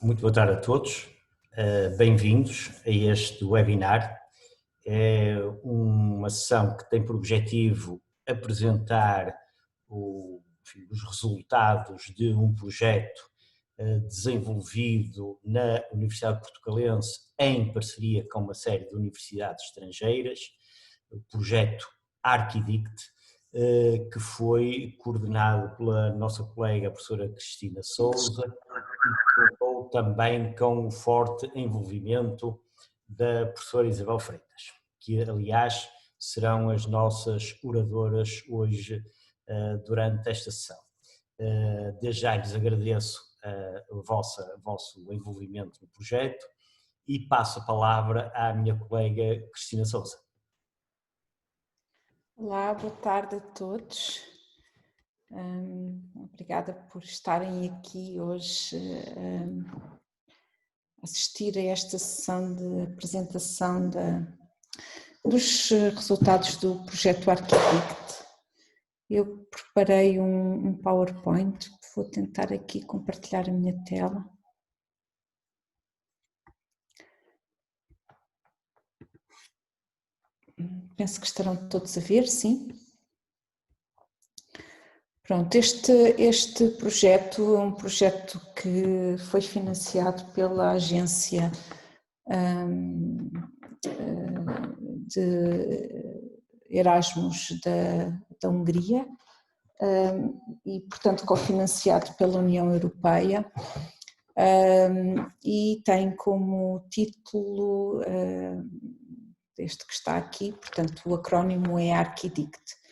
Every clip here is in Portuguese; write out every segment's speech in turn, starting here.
Muito boa tarde a todos, bem-vindos a este webinar. É uma sessão que tem por objetivo apresentar os resultados de um projeto desenvolvido na Universidade Portucalense em parceria com uma série de universidades estrangeiras, o projeto Arquidict, que foi coordenado pela nossa colega a professora Cristina Sousa e contou também com o forte envolvimento da professora Isabel Freitas, que aliás serão as nossas oradoras hoje durante esta sessão. Desde já lhes agradeço o vosso envolvimento no projeto e passo a palavra à minha colega Cristina Sousa. Olá, boa tarde a todos. Obrigada por estarem aqui hoje assistir a esta sessão de apresentação dos resultados do projeto Arquidict. Eu preparei um PowerPoint, vou tentar aqui compartilhar a minha tela. Penso que estarão todos a ver, sim? Pronto, este projeto é um projeto que foi financiado pela agência de Erasmus da Hungria e, portanto, cofinanciado pela União Europeia e tem como título este que está aqui, portanto, o acrónimo é Arquidict.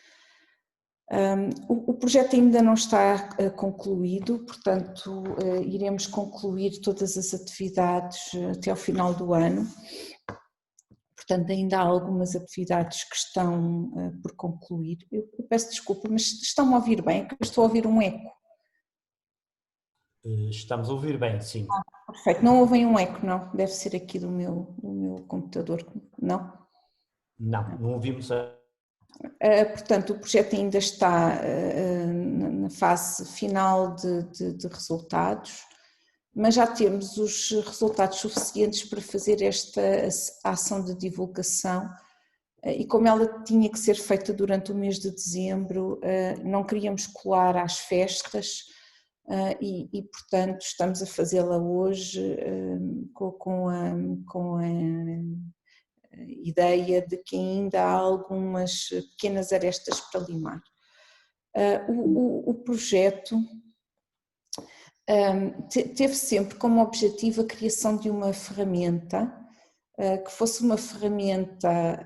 O projeto ainda não está concluído, portanto iremos concluir todas as atividades até ao final do ano, portanto ainda há algumas atividades que estão por concluir. Eu peço desculpa, mas estão a ouvir bem? É que eu estou a ouvir um eco. Estamos a ouvir bem, sim. Perfeito, não ouvem um eco, não? Deve ser aqui do meu computador, não? Não ouvimos Portanto, o projeto ainda está na fase final de resultados, mas já temos os resultados suficientes para fazer esta ação de divulgação e como ela tinha que ser feita durante o mês de dezembro, não queríamos colar às festas e portanto estamos a fazê-la hoje com a ideia de que ainda há algumas pequenas arestas para limar. O projeto teve sempre como objetivo a criação de uma ferramenta que fosse uma ferramenta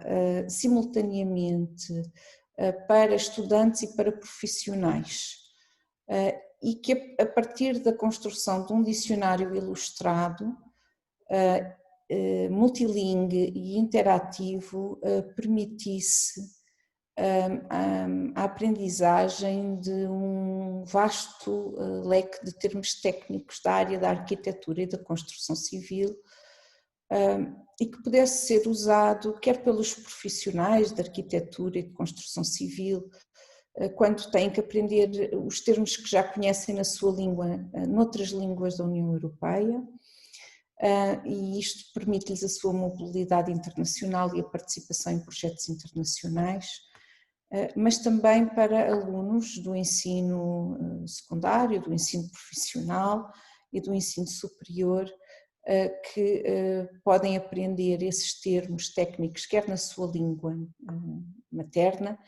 simultaneamente para estudantes e para profissionais e que a partir da construção de um dicionário ilustrado multilingue e interativo permitisse a aprendizagem de um vasto leque de termos técnicos da área da arquitetura e da construção civil e que pudesse ser usado quer pelos profissionais de arquitetura e de construção civil, quando têm que aprender os termos que já conhecem na sua língua, noutras línguas da União Europeia, e isto permite-lhes a sua mobilidade internacional e a participação em projetos internacionais, mas também para alunos do ensino secundário, do ensino profissional e do ensino superior que podem aprender esses termos técnicos quer na sua língua materna,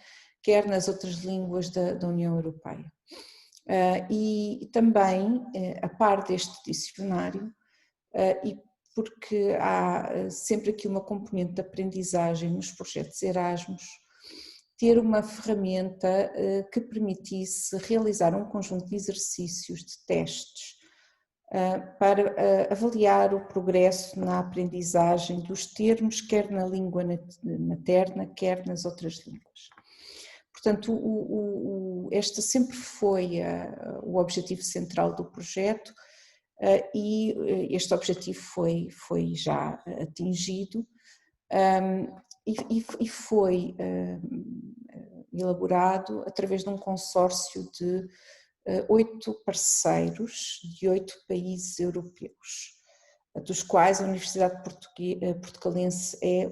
quer nas outras línguas da União Europeia. E também, a par deste dicionário, e porque há sempre aqui uma componente de aprendizagem nos projetos Erasmus, ter uma ferramenta que permitisse realizar um conjunto de exercícios, de testes, para avaliar o progresso na aprendizagem dos termos, quer na língua materna, quer nas outras línguas. Portanto, este sempre foi o objetivo central do projeto e este objetivo foi já atingido e foi elaborado através de um consórcio de 8 parceiros de 8 países europeus, dos quais a Universidade Portucalense é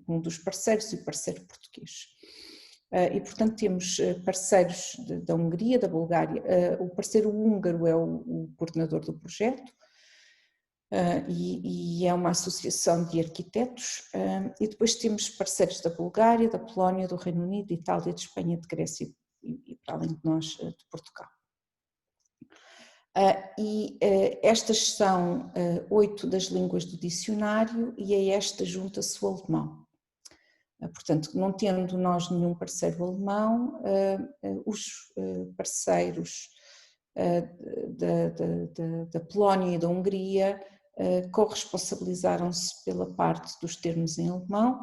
um dos parceiros e o parceiro português. E, portanto, temos parceiros da Hungria, da Bulgária. O parceiro húngaro é o coordenador do projeto e é uma associação de arquitetos. E depois temos parceiros da Bulgária, da Polónia, do Reino Unido, de Itália, de Espanha, de Grécia e, para além de nós, de Portugal. Estas são 8 das línguas do dicionário e a esta junta-se o alemão. Portanto, não tendo nós nenhum parceiro alemão, os parceiros da Polónia e da Hungria corresponsabilizaram-se pela parte dos termos em alemão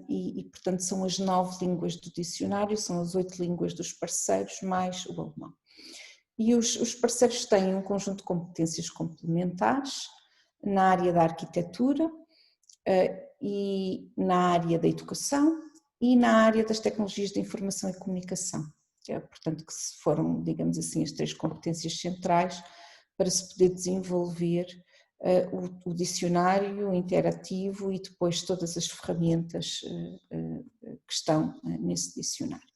e, portanto, são as 9 línguas do dicionário, são as 8 línguas dos parceiros mais o alemão. E os parceiros têm um conjunto de competências complementares na área da arquitetura e na área da educação e na área das tecnologias de informação e comunicação. Portanto, que foram, digamos assim, as 3 competências centrais para se poder desenvolver o dicionário interativo e depois todas as ferramentas que estão nesse dicionário.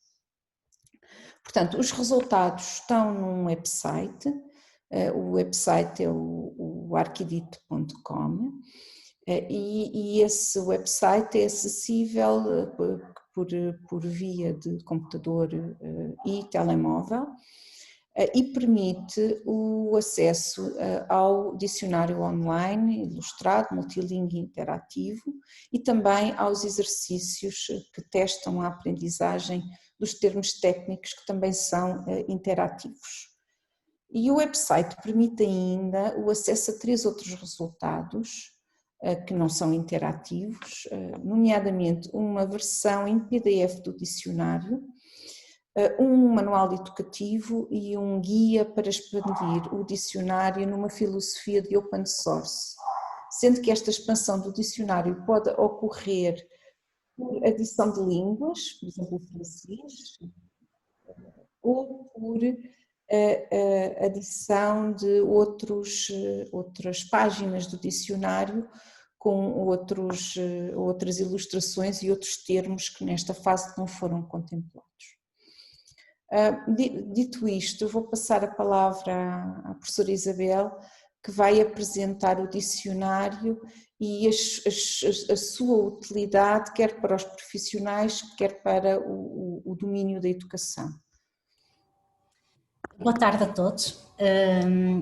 Portanto, os resultados estão num website, o website é o arquidito.com e esse website é acessível por via de computador e telemóvel e permite o acesso ao dicionário online, ilustrado, multilingue e interativo e também aos exercícios que testam a aprendizagem dos termos técnicos que também são interativos. E o website permite ainda o acesso a 3 outros resultados que não são interativos, nomeadamente uma versão em PDF do dicionário, um manual educativo e um guia para expandir o dicionário numa filosofia de open source, sendo que esta expansão do dicionário pode ocorrer por adição de línguas, por exemplo o francês, ou por adição de outras páginas do dicionário com outras ilustrações e outros termos que nesta fase não foram contemplados. Dito isto, vou passar a palavra à professora Isabel, que vai apresentar o dicionário e a sua utilidade, quer para os profissionais, quer para o domínio da educação. Boa tarde a todos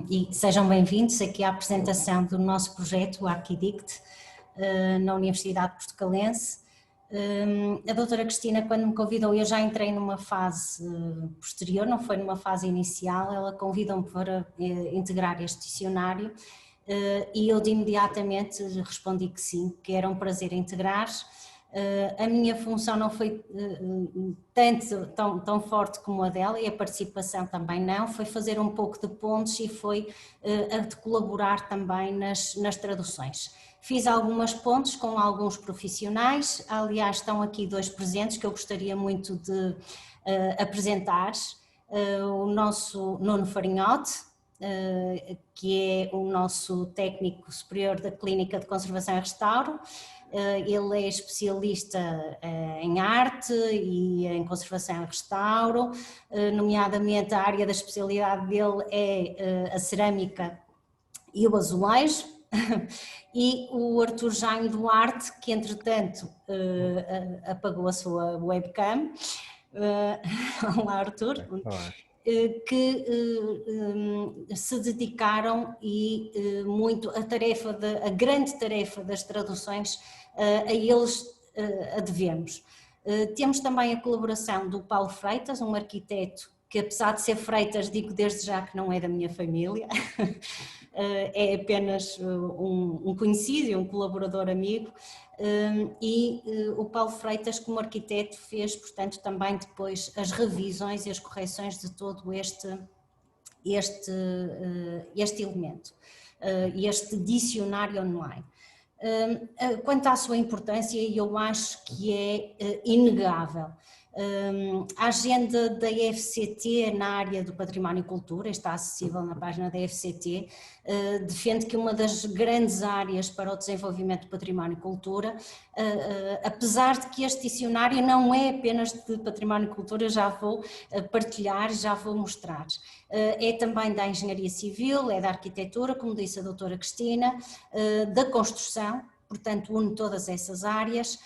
e sejam bem-vindos aqui à apresentação do nosso projeto, o Arquidict, na Universidade Portucalense. A doutora Cristina, quando me convidou, eu já entrei numa fase posterior, não foi numa fase inicial, ela convidou-me para integrar este dicionário e eu de imediatamente respondi que sim, que era um prazer integrar. A minha função não foi tão forte como a dela e a participação também não, foi fazer um pouco de pontos e foi a de colaborar também nas traduções. Fiz algumas pontes com alguns profissionais, aliás estão aqui 2 presentes que eu gostaria muito de apresentar, o nosso Nuno Farinhote, que é o nosso técnico superior da Clínica de Conservação e Restauro. Ele é especialista em arte e em conservação e restauro, nomeadamente a área da especialidade dele é a cerâmica e o azulejo, e o Arthur Jaime Duarte, que entretanto apagou a sua webcam. Olá Arthur. Olá. Que se dedicaram e muito a grande tarefa das traduções a eles a devemos. Temos também a colaboração do Paulo Freitas, um arquiteto que, apesar de ser Freitas, digo desde já que não é da minha família, é apenas um conhecido e um colaborador amigo, e o Paulo Freitas, como arquiteto, fez, portanto, também depois as revisões e as correções de todo este elemento, este dicionário online. Quanto à sua importância, eu acho que é inegável. A agenda da FCT na área do património e cultura, está acessível na página da FCT, defende que uma das grandes áreas para o desenvolvimento do património e cultura, apesar de que este dicionário não é apenas de património e cultura, já vou partilhar, já vou mostrar. É também da engenharia civil, é da arquitetura, como disse a doutora Cristina, da construção, portanto une todas essas áreas,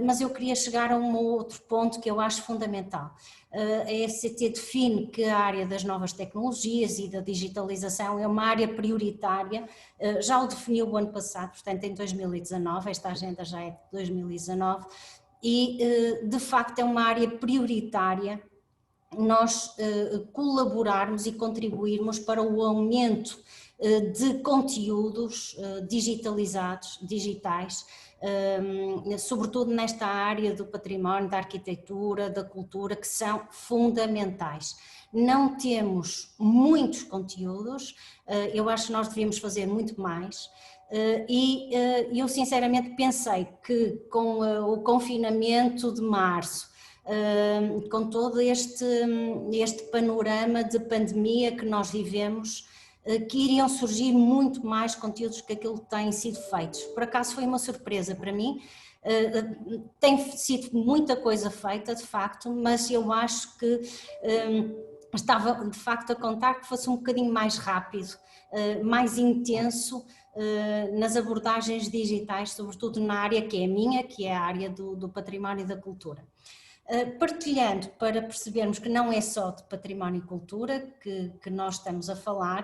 mas eu queria chegar a um outro ponto que eu acho fundamental. A FCT define que a área das novas tecnologias e da digitalização é uma área prioritária, já o definiu o ano passado, portanto em 2019, esta agenda já é de 2019, e de facto é uma área prioritária nós colaborarmos e contribuirmos para o aumento de conteúdos digitais, sobretudo nesta área do património, da arquitetura, da cultura, que são fundamentais. Não temos muitos conteúdos, eu acho que nós devíamos fazer muito mais. E eu sinceramente pensei que com o confinamento de março, com todo este panorama de pandemia que nós vivemos, que iriam surgir muito mais conteúdos que aquilo que têm sido feitos. Por acaso foi uma surpresa para mim, tem sido muita coisa feita de facto, mas eu acho que estava de facto a contar que fosse um bocadinho mais rápido, mais intenso nas abordagens digitais, sobretudo na área que é a minha, que é a área do património e da cultura. Partilhando para percebermos que não é só de património e cultura que nós estamos a falar,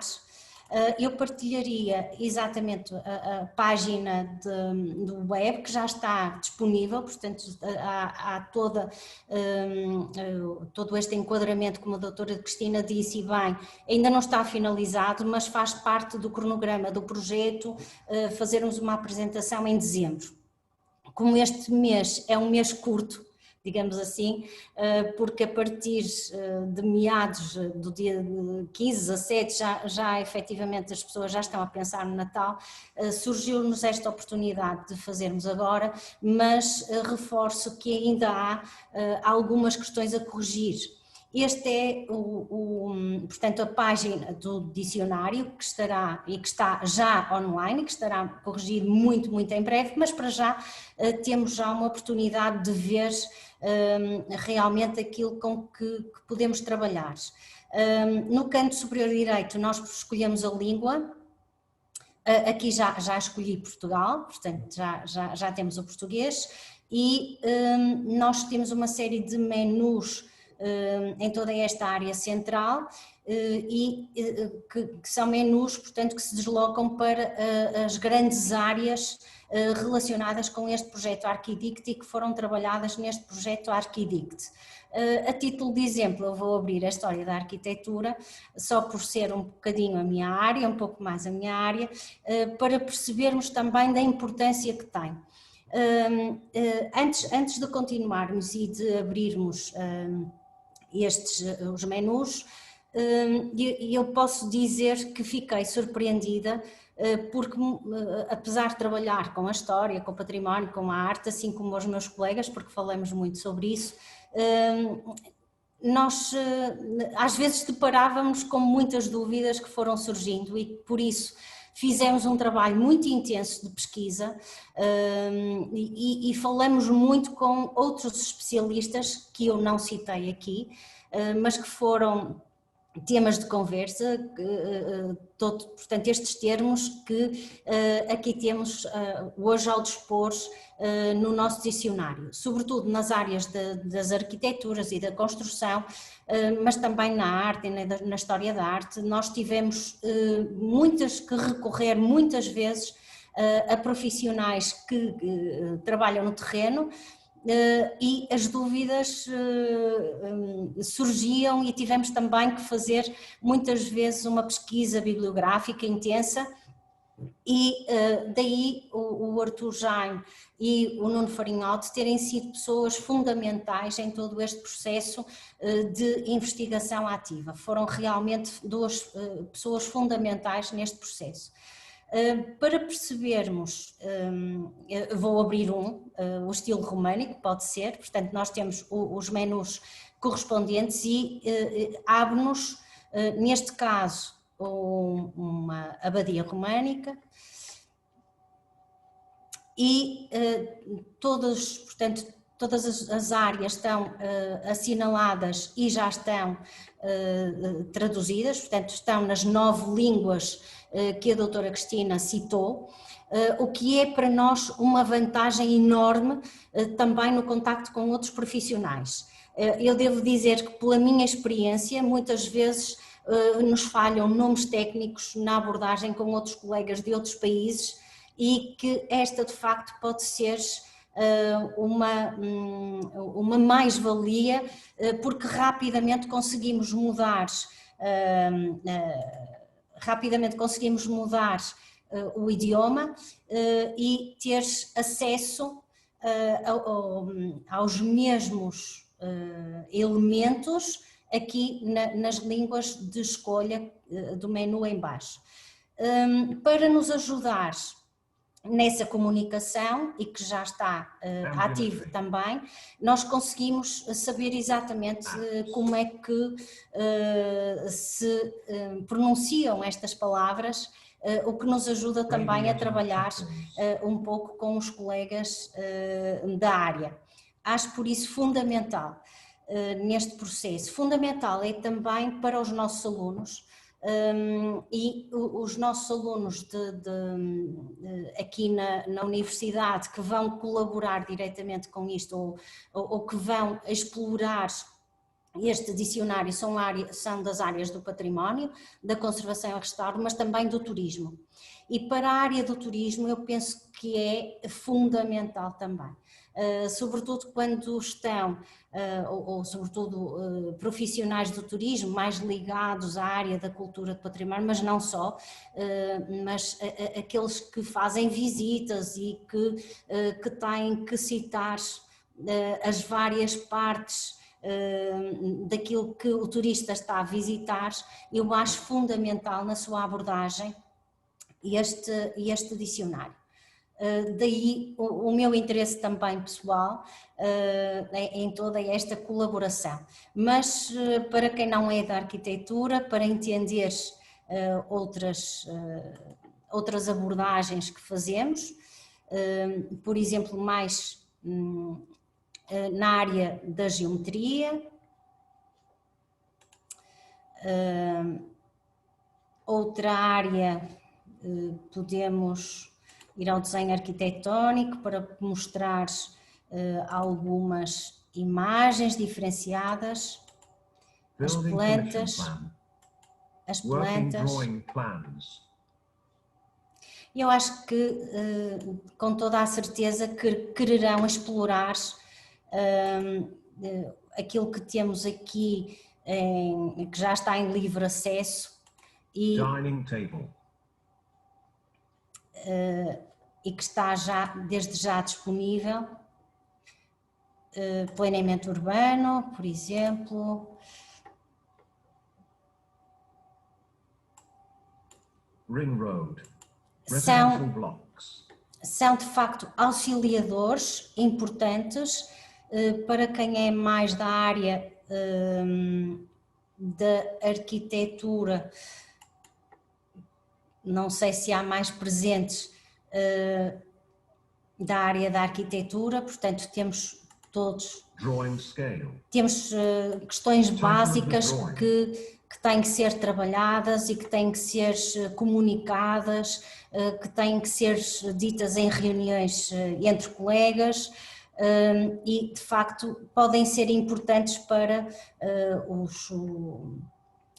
eu partilharia exatamente a página do web que já está disponível, portanto há todo este enquadramento, como a doutora Cristina disse e bem, ainda não está finalizado, mas faz parte do cronograma do projeto fazermos uma apresentação em dezembro. Como este mês é um mês curto, digamos assim, porque a partir de meados do dia 15, 17, já efetivamente as pessoas já estão a pensar no Natal, surgiu-nos esta oportunidade de fazermos agora, mas reforço que ainda há algumas questões a corrigir. Este é portanto, a página do dicionário que estará e que está já online, que estará corrigido muito em breve, mas para já temos já uma oportunidade de ver realmente aquilo com que podemos trabalhar. No canto superior direito nós escolhemos a língua, aqui já escolhi Portugal, portanto já temos o português e nós temos uma série de menus em toda esta área central e que são menus, portanto, que se deslocam para as grandes áreas relacionadas com este projeto Arquidict e que foram trabalhadas neste projeto Arquidict. A título de exemplo, eu vou abrir a história da arquitetura, só por ser um bocadinho a minha área, um pouco mais a minha área, para percebermos também da importância que tem. Antes de continuarmos e de abrirmos os menus, eu posso dizer que fiquei surpreendida porque apesar de trabalhar com a história, com o património, com a arte, assim como os meus colegas, porque falamos muito sobre isso, nós às vezes deparávamos com muitas dúvidas que foram surgindo e por isso fizemos um trabalho muito intenso de pesquisa e falamos muito com outros especialistas que eu não citei aqui, mas que foram temas de conversa, portanto estes termos que aqui temos hoje ao dispor no nosso dicionário, sobretudo nas áreas das arquiteturas e da construção, mas também na arte e na história da arte. Nós tivemos que recorrer muitas vezes a profissionais que trabalham no terreno, e as dúvidas surgiam e tivemos também que fazer muitas vezes uma pesquisa bibliográfica intensa e daí o Arthur Jaime e o Nuno Farinhoto terem sido pessoas fundamentais em todo este processo de investigação ativa. Foram realmente duas pessoas fundamentais neste processo. Para percebermos, vou abrir o estilo românico, pode ser, portanto nós temos os menus correspondentes e abre-nos, neste caso, uma abadia românica e portanto, todas as áreas estão assinaladas e já estão traduzidas, portanto estão nas 9 línguas que a doutora Cristina citou, o que é para nós uma vantagem enorme também no contacto com outros profissionais. Eu devo dizer que, pela minha experiência, muitas vezes nos falham nomes técnicos na abordagem com outros colegas de outros países e que esta de facto pode ser uma mais-valia, porque rapidamente conseguimos mudar o idioma e ter acesso aos mesmos elementos aqui nas línguas de escolha do menu em baixo. Para nos ajudar nessa comunicação, e que já está ativo também, nós conseguimos saber exatamente como é que se pronunciam estas palavras, o que nos ajuda também a trabalhar um pouco com os colegas da área. Acho por isso fundamental neste processo. Fundamental é também para os nossos alunos, e os nossos alunos aqui na universidade que vão colaborar diretamente com isto ou que vão explorar este dicionário são das áreas do património, da conservação e restauro, mas também do turismo. E para a área do turismo eu penso que é fundamental também. Sobretudo quando estão, ou sobretudo profissionais do turismo mais ligados à área da cultura do património, mas não só, mas aqueles que fazem visitas e que têm que citar as várias partes daquilo que o turista está a visitar, eu acho fundamental na sua abordagem este dicionário. Daí o meu interesse também pessoal em toda esta colaboração. Mas para quem não é da arquitetura, para entender outras abordagens que fazemos, por exemplo, mais na área da geometria, outra área podemos ir ao desenho arquitetónico para mostrar algumas imagens diferenciadas, as plantas. Eu acho que com toda a certeza que quererão explorar aquilo que temos aqui, que já está em livre acesso e que está desde já disponível, planeamento urbano, por exemplo, Ring Road, são de facto auxiliadores importantes para quem é mais da área da arquitetura. Não sei se há mais presentes da área da arquitetura, portanto temos questões básicas que têm que ser trabalhadas e que têm que ser comunicadas, que têm que ser ditas em reuniões entre colegas e de facto podem ser importantes para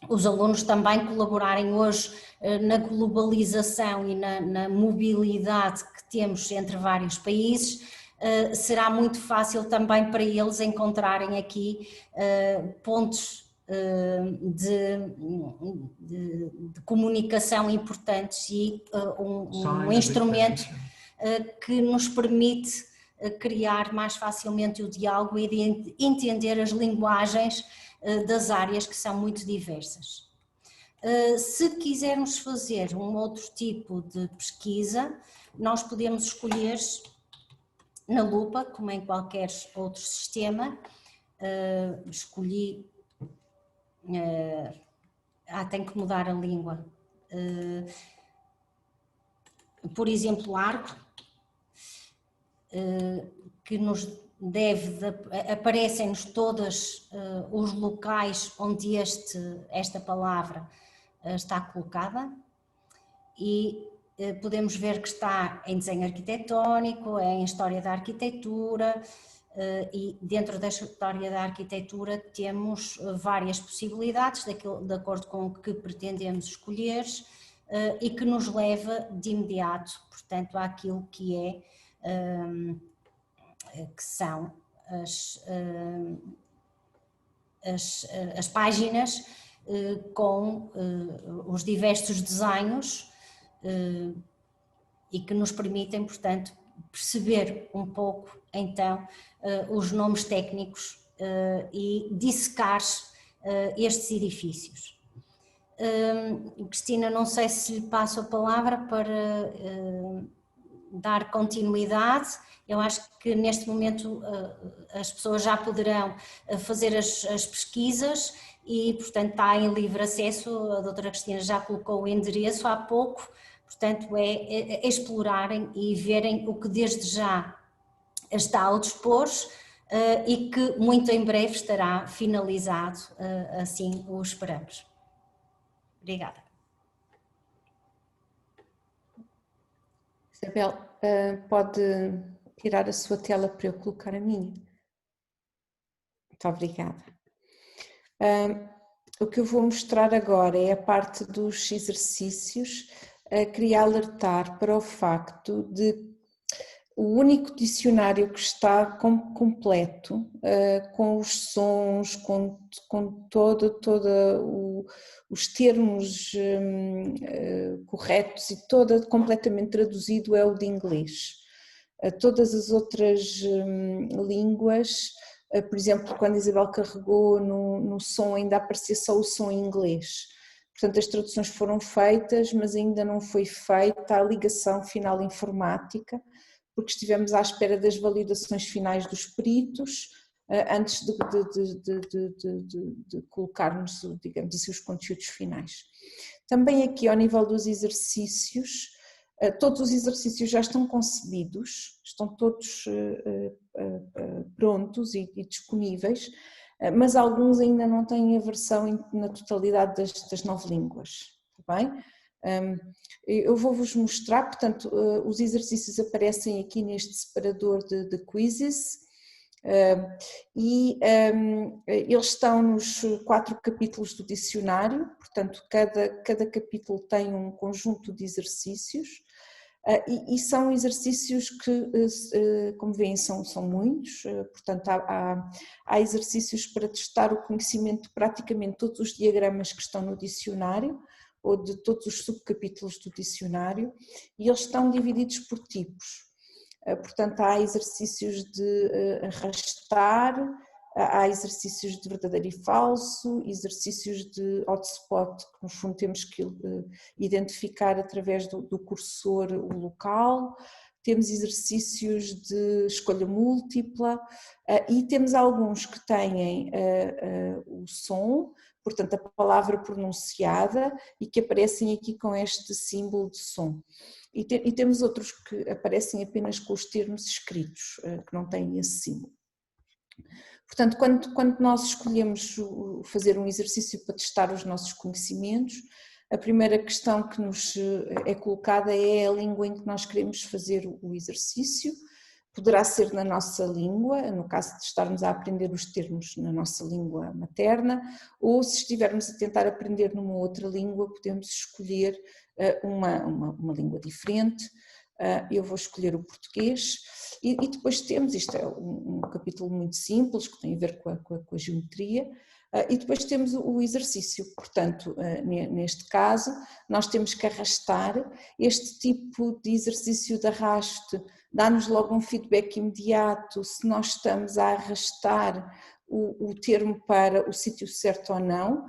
os alunos também colaborarem hoje na globalização e na mobilidade que temos entre vários países. Será muito fácil também para eles encontrarem aqui pontos de comunicação importantes e um instrumento que nos permite criar mais facilmente o diálogo e de entender as linguagens das áreas que são muito diversas. Se quisermos fazer um outro tipo de pesquisa, nós podemos escolher na lupa, como em qualquer outro sistema. Escolhi, tenho que mudar a língua, por exemplo, arco, que nos aparecem-nos todos os locais onde esta palavra está colocada, e podemos ver que está em desenho arquitetónico, em história da arquitetura, e dentro da história da arquitetura temos várias possibilidades de acordo com o que pretendemos escolher, e que nos leva de imediato, portanto, àquilo que são as páginas com os diversos desenhos, e que nos permitem, portanto, perceber um pouco, então, os nomes técnicos e dissecar estes edifícios. Cristina, não sei se lhe passo a palavra para dar continuidade. Eu acho que neste momento as pessoas já poderão fazer as pesquisas e, portanto, está em livre acesso. A doutora Cristina já colocou o endereço há pouco, portanto é explorarem e verem o que desde já está ao dispor, e que muito em breve estará finalizado, assim o esperamos. Obrigada. Isabel, pode tirar a sua tela para eu colocar a minha? Muito obrigada. O que eu vou mostrar agora é a parte dos exercícios. Queria alertar para o facto de o único dicionário que está completo, com os sons, com todo os termos corretos e completamente traduzido, é o de inglês. Todas as outras línguas, por exemplo, quando a Isabel carregou no som, ainda aparecia só o som em inglês. Portanto, as traduções foram feitas, mas ainda não foi feita a ligação final informática, porque estivemos à espera das validações finais dos peritos, antes de colocarmos, digamos assim, os conteúdos finais. Também aqui ao nível dos exercícios, todos os exercícios já estão concebidos, estão todos prontos e disponíveis, mas alguns ainda não têm a versão na totalidade das 9 línguas, está bem? Eu vou-vos mostrar, portanto, os exercícios aparecem aqui neste separador de quizzes, e eles estão nos 4 capítulos do dicionário, portanto, cada capítulo tem um conjunto de exercícios, e são exercícios que, como veem, são muitos, portanto há exercícios para testar o conhecimento de praticamente todos os diagramas que estão no dicionário, ou de todos os subcapítulos do dicionário, e eles estão divididos por tipos. Portanto, há exercícios de arrastar, há exercícios de verdadeiro e falso, exercícios de hotspot, que no fundo temos que identificar através do cursor o local, temos exercícios de escolha múltipla, e temos alguns que têm o som, portanto a palavra pronunciada, e que aparecem aqui com este símbolo de som. E temos outros que aparecem apenas com os termos escritos, que não têm esse símbolo. Portanto, quando nós escolhemos fazer um exercício para testar os nossos conhecimentos, a primeira questão que nos é colocada é a língua em que nós queremos fazer o exercício. Poderá ser na nossa língua, no caso de estarmos a aprender os termos na nossa língua materna, ou se estivermos a tentar aprender numa outra língua, podemos escolher uma língua diferente. Eu vou escolher o português, e depois temos, isto é um capítulo muito simples, que tem a ver com a geometria, e depois temos o exercício. Portanto, neste caso, nós temos que arrastar. Este tipo de exercício de arraste dá-nos logo um feedback imediato se nós estamos a arrastar o termo para o sítio certo ou não.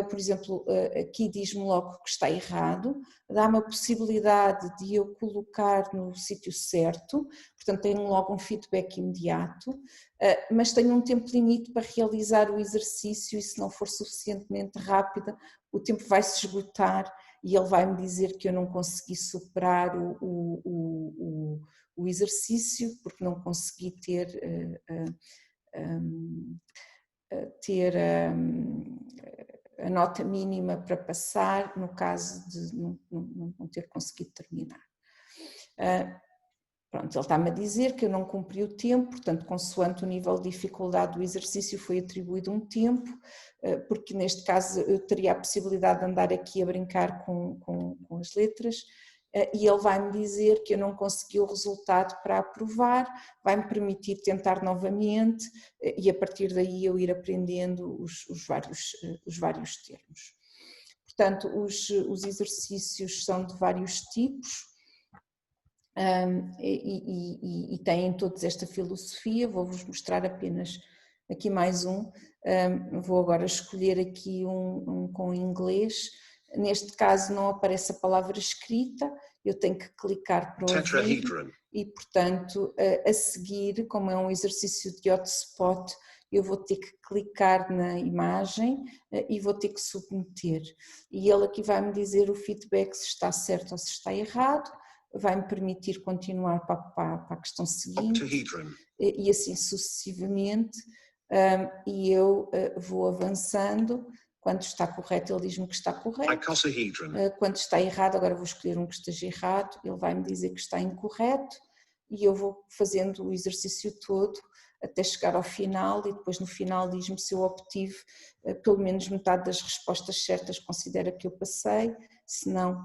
Por exemplo, aqui diz-me logo que está errado, dá-me a possibilidade de eu colocar no sítio certo, portanto tenho logo um feedback imediato, mas tenho um tempo limite para realizar o exercício e se não for suficientemente rápida, o tempo vai se esgotar e ele vai me dizer que eu não consegui superar o exercício porque não consegui ter a nota mínima para passar, no caso de não ter conseguido terminar. Pronto, ele está-me a dizer que eu não cumpri o tempo, portanto, consoante o nível de dificuldade do exercício foi atribuído um tempo, porque neste caso eu teria a possibilidade de andar aqui a brincar com as letras, e ele vai-me dizer que eu não consegui o resultado para aprovar, vai-me permitir tentar novamente e a partir daí eu ir aprendendo os vários termos. Portanto, os exercícios são de vários tipos e têm todos esta filosofia. Vou-vos mostrar apenas aqui mais um. Vou agora escolher aqui um com inglês. Neste caso não aparece a palavra escrita, eu tenho que clicar para ouvir e, portanto, a seguir, como é um exercício de hotspot, eu vou ter que clicar na imagem e vou ter que submeter. E ele aqui vai-me dizer o feedback se está certo ou se está errado, vai-me permitir continuar para a questão seguinte e assim sucessivamente, e eu vou avançando. Quando está correto, ele diz-me que está correto. Quando está errado, agora vou escolher um que esteja errado, ele vai-me dizer que está incorreto e eu vou fazendo o exercício todo até chegar ao final e depois no final diz-me se eu obtive pelo menos metade das respostas certas, considera que eu passei, se não,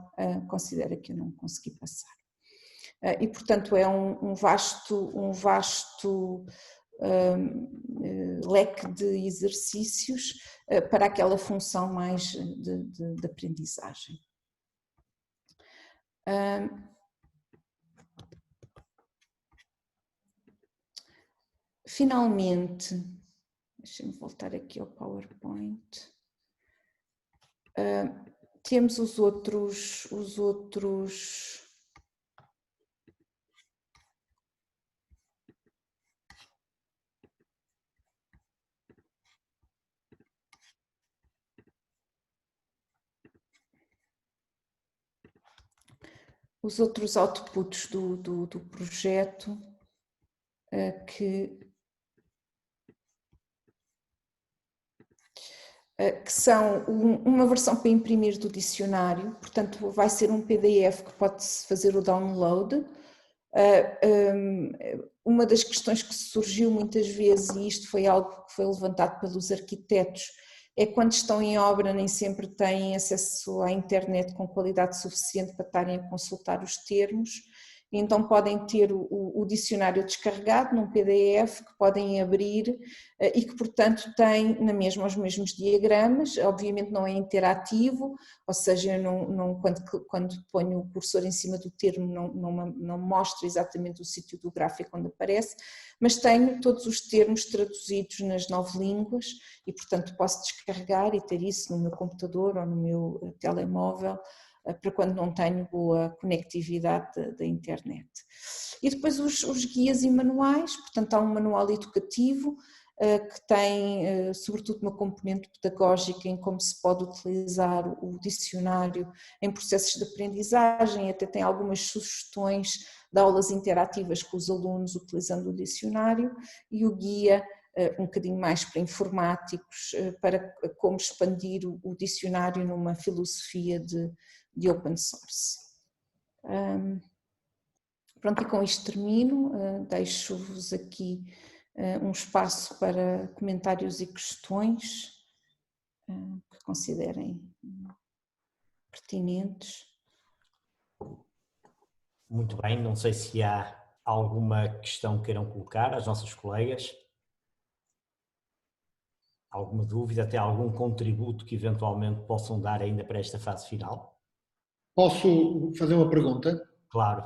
considera que eu não consegui passar. E portanto é um vasto leque de exercícios para aquela função mais de aprendizagem. Finalmente, deixem-me voltar aqui ao PowerPoint, temos os outros outputs do projeto que são uma versão para imprimir do dicionário, portanto vai ser um PDF que pode-se fazer o download. Uma das questões que surgiu muitas vezes, e isto foi algo que foi levantado pelos arquitetos, é quando estão em obra nem sempre têm acesso à internet com qualidade suficiente para estarem a consultar os termos, então podem ter o dicionário descarregado num PDF que podem abrir e que portanto tem na mesma os mesmos diagramas, obviamente não é interativo, ou seja, quando ponho o cursor em cima do termo não mostra exatamente o sítio do gráfico onde aparece, mas tenho todos os termos traduzidos nas 9 línguas e portanto posso descarregar e ter isso no meu computador ou no meu telemóvel, para quando não tenho boa conectividade da internet. E depois os guias e manuais, portanto há um manual educativo que tem sobretudo uma componente pedagógica em como se pode utilizar o dicionário em processos de aprendizagem, até tem algumas sugestões de aulas interativas com os alunos utilizando o dicionário, e o guia um bocadinho mais para informáticos, para como expandir o dicionário numa filosofia de open source. Pronto, e com isto termino, deixo-vos aqui um espaço para comentários e questões que considerem pertinentes. Muito bem, não sei se há alguma questão que queiram colocar às nossas colegas. Alguma dúvida, até algum contributo que eventualmente possam dar ainda para esta fase final? Posso fazer uma pergunta? Claro.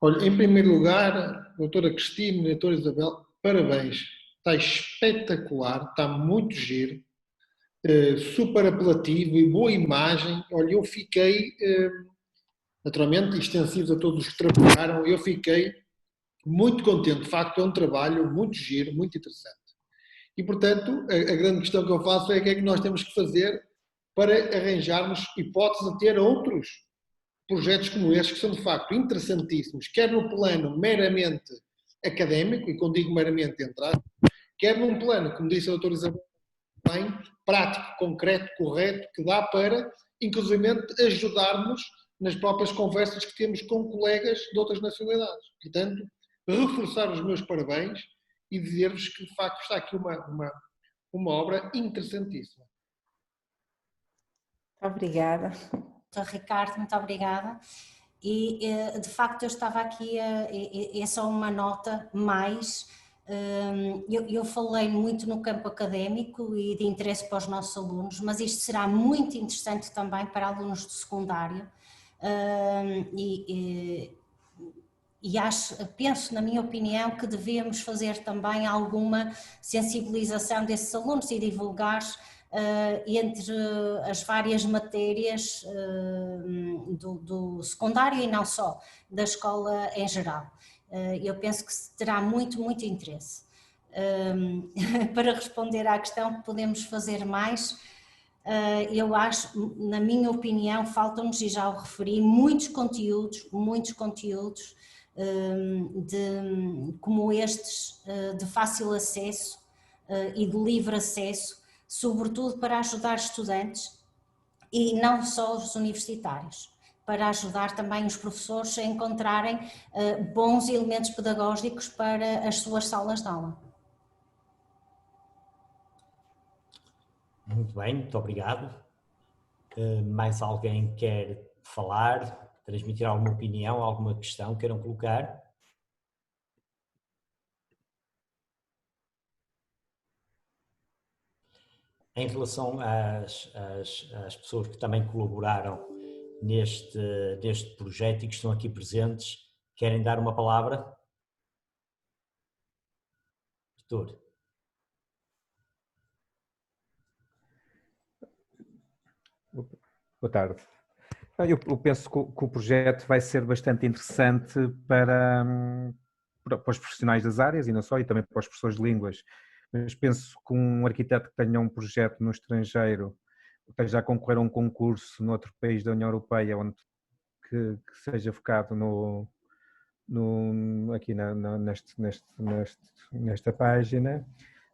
Olha, em primeiro lugar, doutora Cristina, doutora Isabel, parabéns. está espetacular, está muito giro, super apelativo e boa imagem. Olha, eu fiquei, naturalmente, extensivos a todos os que trabalharam, eu fiquei muito contente. De facto, é um trabalho muito giro, muito interessante. E, portanto, a grande questão que eu faço é o que é que nós temos que fazer para arranjarmos hipótese de ter outros projetos como estes, que são de facto interessantíssimos, quer no plano meramente académico, e quando digo meramente entrar, quer num plano, como disse a doutora Isabel, bem, prático, concreto, correto, que dá para, inclusivamente, ajudarmos nas próprias conversas que temos com colegas de outras nacionalidades. Portanto, reforçar os meus parabéns e dizer-vos que, de facto, está aqui uma obra interessantíssima. Obrigada. Doutor Ricardo, muito obrigada. E, de facto, eu estava aqui, é só uma nota mais. Eu falei muito no campo académico e de interesse para os nossos alunos, mas isto será muito interessante também para alunos do secundário. Penso, na minha opinião, que devemos fazer também alguma sensibilização desses alunos e divulgar entre as várias matérias do secundário e não só, da escola em geral. Eu penso que terá muito, muito interesse. Para responder à questão que podemos fazer mais, eu acho, na minha opinião, faltam-nos, e já o referi, muitos conteúdos como estes, de fácil acesso e de livre acesso, sobretudo para ajudar estudantes e não só os universitários, para ajudar também os professores a encontrarem bons elementos pedagógicos para as suas salas de aula. Muito bem, muito obrigado. Mais alguém quer falar, transmitir alguma opinião, alguma questão queiram colocar? Em relação às pessoas que também colaboraram neste projeto e que estão aqui presentes, querem dar uma palavra? Doutor. Boa tarde. Eu penso que o projeto vai ser bastante interessante para os profissionais das áreas e não só, e também para os professores de línguas. Mas penso que um arquiteto que tenha um projeto no estrangeiro, esteja a concorrer a um concurso noutro país da União Europeia, onde que seja focado aqui nesta página,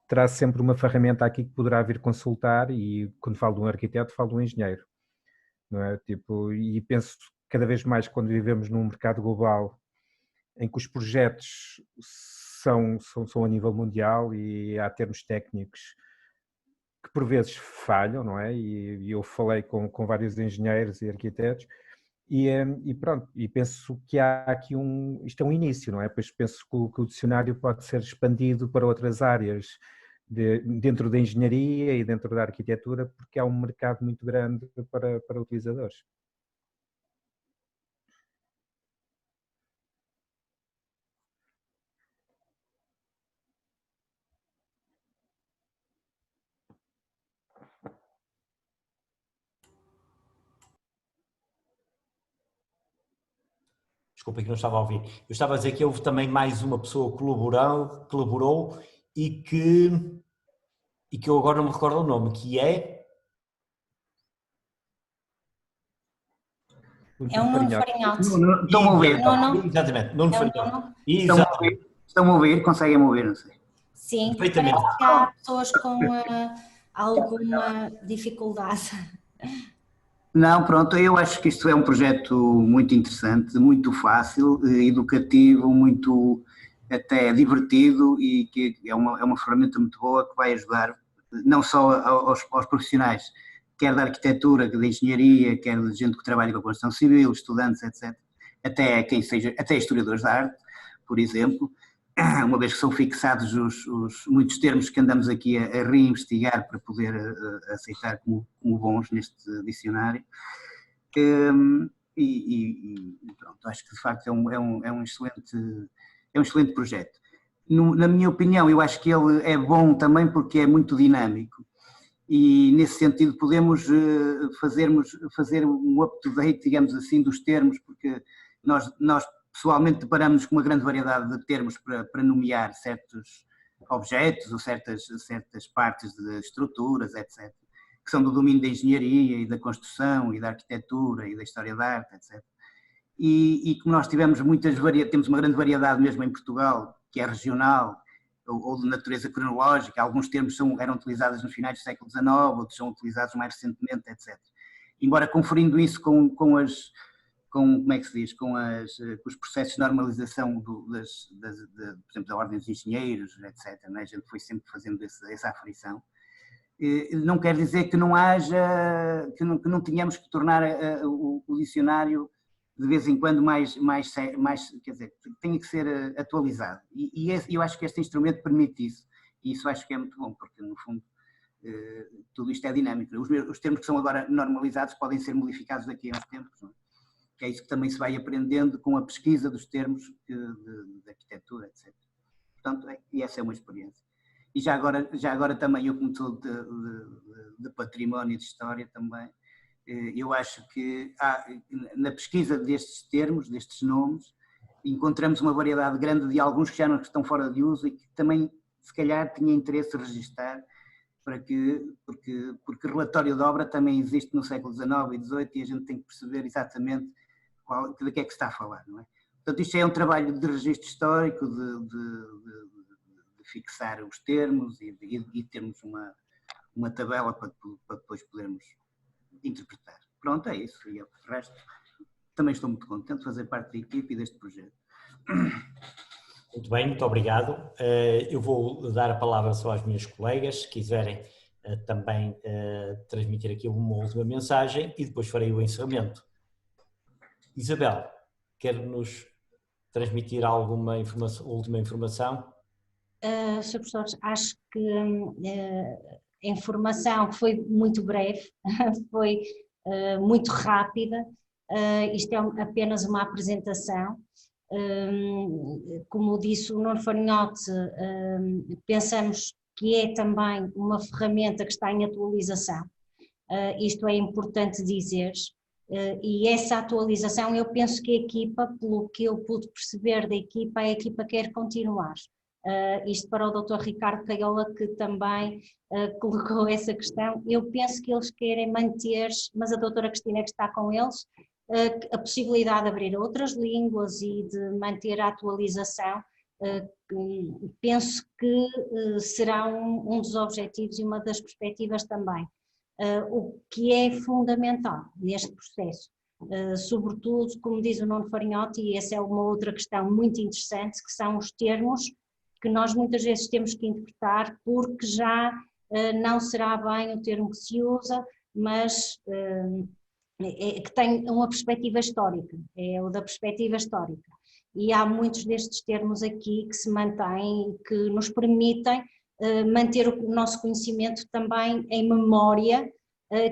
terá sempre uma ferramenta aqui que poderá vir consultar, e quando falo de um arquiteto, falo de um engenheiro. Não é? E penso cada vez mais, quando vivemos num mercado global em que os projetos são a nível mundial e há termos técnicos que por vezes falham, não é? E eu falei com vários engenheiros e arquitetos e pronto, e penso que há aqui isto é um início, não é? Pois penso que o dicionário pode ser expandido para outras áreas dentro da engenharia e dentro da arquitetura, porque há um mercado muito grande para utilizadores. Desculpa que não estava a ouvir. Eu estava a dizer que houve também mais uma pessoa que colaborou e que eu agora não me recordo o nome, que é... É o Nuno Farinhoto. Estão a ouvir? Exatamente, Nuno Farinhoto. Estão a ouvir? Conseguem ouvir? Não sei. Sim, perfeitamente. Parece que há pessoas com alguma dificuldade. Não, pronto, eu acho que isto é um projeto muito interessante, muito fácil, educativo, muito até divertido, e que é uma ferramenta muito boa que vai ajudar não só aos profissionais, quer da arquitetura, quer da engenharia, quer de gente que trabalha com a construção civil, estudantes, etc. Até historiadores da arte, por exemplo, uma vez que são fixados muitos termos que andamos aqui a reinvestigar para poder aceitar como bons neste dicionário. E pronto, acho que de facto é um excelente projeto. Na minha opinião, eu acho que ele é bom também porque é muito dinâmico e nesse sentido podemos fazer um up-to-date, digamos assim, dos termos, porque nós pessoalmente deparamos com uma grande variedade de termos para nomear certos objetos ou certas partes de estruturas, etc., que são do domínio da engenharia e da construção e da arquitetura e da história da arte, etc. E como nós temos uma grande variedade mesmo em Portugal, que é regional ou de natureza cronológica, alguns termos eram utilizados nos finais do século XIX, outros são utilizados mais recentemente, etc. Embora conferindo isso com como é que se diz, com os processos de normalização por exemplo, da ordem dos engenheiros, etc., né? A gente foi sempre fazendo essa aferição. Não quer dizer que não haja, que não tenhamos que tornar o dicionário de vez em quando mais, quer dizer, tem que ser atualizado. E eu acho que este instrumento permite isso. E isso acho que é muito bom, porque no fundo tudo isto é dinâmico. Os termos que são agora normalizados podem ser modificados daqui a uns tempos, não é? Que é isso que também se vai aprendendo com a pesquisa dos termos de arquitetura, etc. Portanto, e essa é uma experiência. E já agora também, eu como sou de património e de história também, eu acho que na pesquisa destes termos, destes nomes, encontramos uma variedade grande de alguns que já não estão fora de uso e que também, se calhar, tinha interesse registar, porque relatório de obra também existe no século XIX e XVIII e a gente tem que perceber exatamente de que é que se está a falar, não é? Portanto, isto é um trabalho de registro histórico, de fixar os termos e termos uma tabela para depois podermos interpretar. Pronto, é isso. E o resto, também estou muito contente de fazer parte da equipe e deste projeto. Muito bem, muito obrigado. Eu vou dar a palavra só às minhas colegas, se quiserem também transmitir aqui uma última mensagem e depois farei o encerramento. Isabel, quer-nos transmitir alguma última informação? Sr. Professor, acho que a informação foi muito breve, foi muito rápida, isto é apenas uma apresentação. Como disse o Nuno Farinhoto, pensamos que é também uma ferramenta que está em atualização, isto é importante dizer, e essa atualização eu penso que a equipa, pelo que eu pude perceber da equipa, a equipa quer continuar. Isto para o Dr. Ricardo Caiola, que também colocou essa questão. Eu penso que eles querem manter, mas a doutora Cristina que está com eles, a possibilidade de abrir outras línguas e de manter a atualização, penso que será um dos objetivos e uma das perspectivas também. O que é fundamental neste processo, sobretudo, como diz o Nuno Farinhoto, e essa é uma outra questão muito interessante, que são os termos que nós muitas vezes temos que interpretar, porque já não será bem o termo que se usa, mas que tem uma perspectiva histórica, é o da perspectiva histórica. E há muitos destes termos aqui que se mantêm, que nos permitem manter o nosso conhecimento também em memória,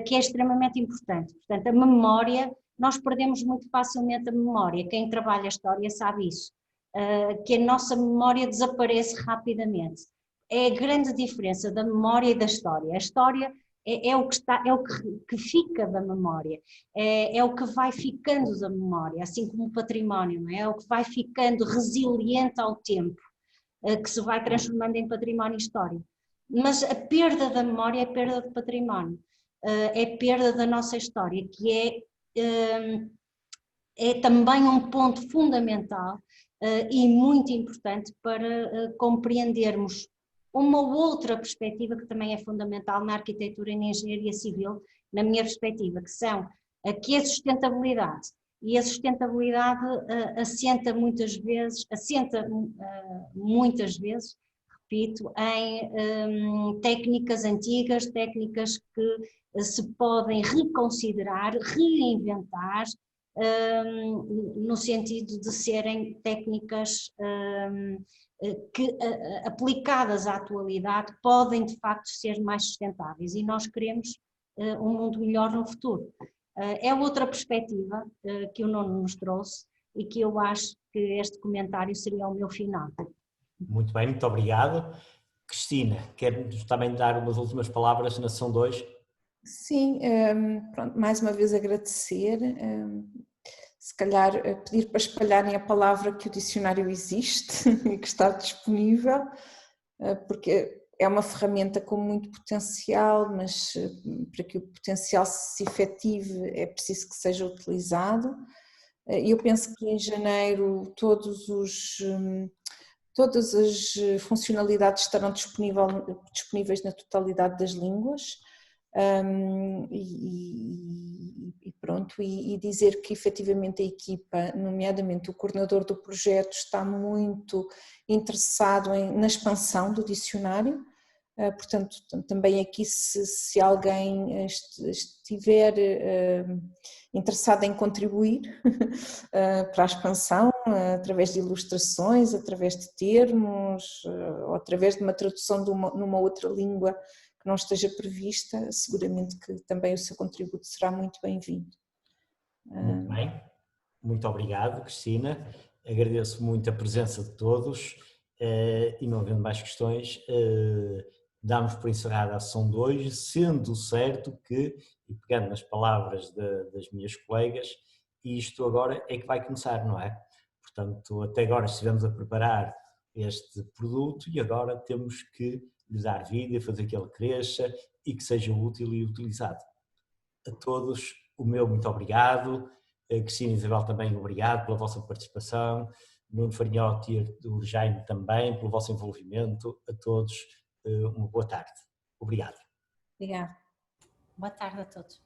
que é extremamente importante. Portanto, a memória, nós perdemos muito facilmente a memória, quem trabalha a história sabe isso. Que a nossa memória desaparece rapidamente. É a grande diferença da memória e da história. A história é o que fica da memória, é o que vai ficando da memória, assim como o património, não é? É o que vai ficando resiliente ao tempo, que se vai transformando em património histórico. Mas a perda da memória é perda de património, é perda da nossa história, que é também um ponto fundamental e muito importante para compreendermos uma outra perspectiva que também é fundamental na arquitetura e na engenharia civil, na minha perspectiva, que são aqui a sustentabilidade. E a sustentabilidade assenta muitas vezes, repito, em técnicas antigas, técnicas que se podem reconsiderar, reinventar, no sentido de serem técnicas que, aplicadas à atualidade, podem de facto ser mais sustentáveis, e nós queremos um mundo melhor no futuro. É outra perspectiva que o Nuno nos trouxe e que eu acho que este comentário seria o meu final. Muito bem, muito obrigado. Cristina, quer-nos também dar umas últimas palavras na sessão 2? Sim, pronto, mais uma vez agradecer, se calhar pedir para espalharem a palavra que o dicionário existe e que está disponível, porque é uma ferramenta com muito potencial, mas para que o potencial se efetive é preciso que seja utilizado. Eu penso que em janeiro todas as funcionalidades estarão disponíveis na totalidade das línguas. E pronto, e dizer que efetivamente a equipa, nomeadamente o coordenador do projeto, está muito interessado na expansão do dicionário. Portanto, também aqui se alguém estiver interessado em contribuir para a expansão, através de ilustrações, através de termos, ou através de uma tradução numa outra língua que não esteja prevista, seguramente que também o seu contributo será muito bem-vindo. Muito bem, muito obrigado, Cristina. Agradeço muito a presença de todos e, não havendo mais questões, damos por encerrada a sessão 2, sendo certo que, e pegando nas palavras das minhas colegas, isto agora é que vai começar, não é? Portanto, até agora estivemos a preparar este produto e agora temos que lhe dar vida, fazer que ele cresça e que seja útil e utilizado. A todos, o meu muito obrigado. Cristina e Isabel também obrigado pela vossa participação. Nuno Farinhoto e Artur Jaime também pelo vosso envolvimento. A todos, uma boa tarde. Obrigado. Obrigada. Boa tarde a todos.